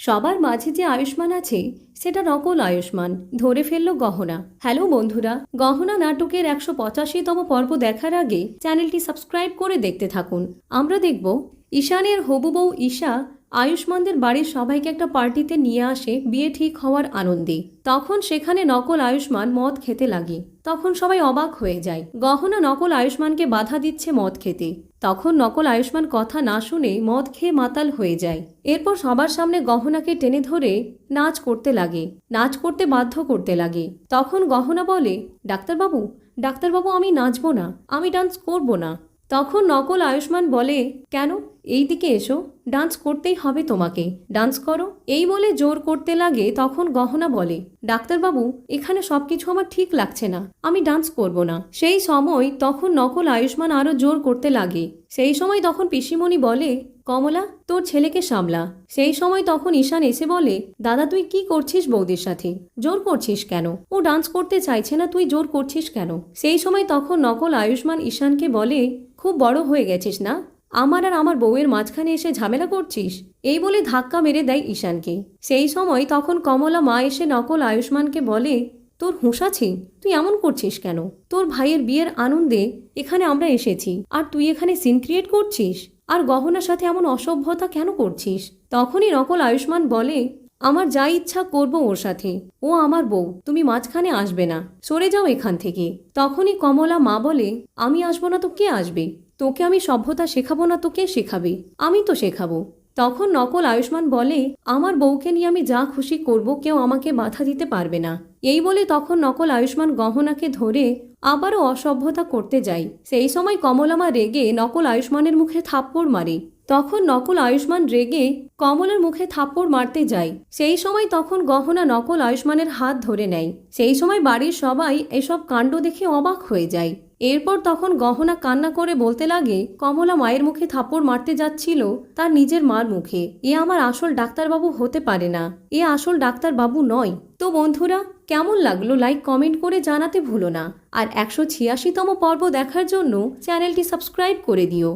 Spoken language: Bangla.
সবার মাঝে যে আয়ুষ্মান আছে সেটা নকল আয়ুষ্মান ধরে ফেলল গহনা। হ্যালো বন্ধুরা, গহনা নাটকের 185তম পর্ব দেখার আগে চ্যানেলটি সাবস্ক্রাইব করে দেখতে থাকুন। আমরা দেখব ঈশানের হবু বউ ঈশা আয়ুষ্মানদের বাড়ির সবাইকে একটা পার্টিতে নিয়ে আসে বিয়ে ঠিক হওয়ার আনন্দে। তখন সেখানে নকল আয়ুষ্মান মদ খেতে লাগে। তখন সবাই অবাক হয়ে যায়, গহনা নকল আয়ুষ্মানকে বাধা দিচ্ছে মদ খেতে। তখন নকল আয়ুষ্মান কথা না শুনে মদ খেয়ে মাতাল হয়ে যায়। এরপর সবার সামনে গহনাকে টেনে ধরে নাচ করতে লাগে, নাচ করতে বাধ্য করতে লাগে। তখন গহনা বলে, ডাক্তারবাবু ডাক্তারবাবু আমি নাচবো না, আমি ডান্স করবো না। তখন নকল আয়ুষ্মান বলে, কেন, এই দিকে এসো, ডান্স করতেই হবে তোমাকে, ডান্স করো। এই বলে জোর করতে লাগে। তখন গহনা বলে, ডাক্তারবাবু এখানে সবকিছু আমার ঠিক লাগছে না, আমি ডান্স করব না। সেই সময় তখন নকল আয়ুষ্মান আরো জোর করতে লাগে। সেই সময় তখন পিসিমণি বলে, কমলা তোর ছেলেকে সামলা। সেই সময় তখন ঈশান এসে বলে, দাদা তুই কি করছিস বৌদির সাথে, জোর করছিস কেন, ও ডান্স করতে চাইছে না, তুই জোর করছিস কেন। সেই সময় তখন নকল আয়ুষ্মান ঈশানকে বলে, খুব বড় হয়ে গেছিস না, আমার আর আমার বউয়ের মাঝখানে এসে ঝামেলা করছিস। এই বলে ধাক্কা মেরে দেয় ঈশানকে। সেই সময় তখন কমলা মা এসে নকল আয়ুষ্মানকে বলে, তোর হুঁশ আছে, তুই এমন করছিস কেন, তোর ভাইয়ের বিয়ের আনন্দে এখানে আমরা এসেছি আর তুই এখানে সিন ক্রিয়েট করছিস, আর গহনার সাথে এমন অসভ্যতা কেন করছিস। তখনই নকল আয়ুষ্মান বলে, আমার যা ইচ্ছা করব ওর সাথে, ও আমার বউ, তুমি মাঝখানে আসবে না, সরে যাও এখান থেকে। তখনই কমলা মা বলে, আমি আসবো না তো কে আসবে, তোকে আমি সভ্যতা শেখাবো না তো কে শেখাবে, আমি তো শেখাবো। তখন নকল আয়ুষ্মান বলে, আমার বউকে নিয়ে আমি যা খুশি করব, কেউ আমাকে বাধা দিতে পারবে না। এই বলে তখন নকল আয়ুষ্মান গহনাকে ধরে আবারও অসভ্যতা করতে যায়। সেই সময় কমলামা রেগে নকল আয়ুষ্মানের মুখে থাপ্পড় মারে। তখন নকল আয়ুষ্মান রেগে কমলার মুখে থাপ্পড় মারতে যায়। সেই সময় তখন গহনা নকল আয়ুষ্মানের হাত ধরে নেয়। সেই সময় বাড়ির সবাই এসব কাণ্ড দেখে অবাক হয়ে যায়। এরপর তখন গহনা কান্না করে বলতে লাগে, কমলা মায়ের মুখে থাপ্পড় মারতে যাচ্ছিল তার নিজের মার মুখে, এ আমার আসল ডাক্তারবাবু হতে পারে না, এ আসল ডাক্তারবাবু নয়। তো বন্ধুরা, কেমন লাগলো লাইক কমেন্ট করে জানাতে ভুলো না। আর 186তম পর্ব দেখার জন্য চ্যানেলটি সাবস্ক্রাইব করে দিও।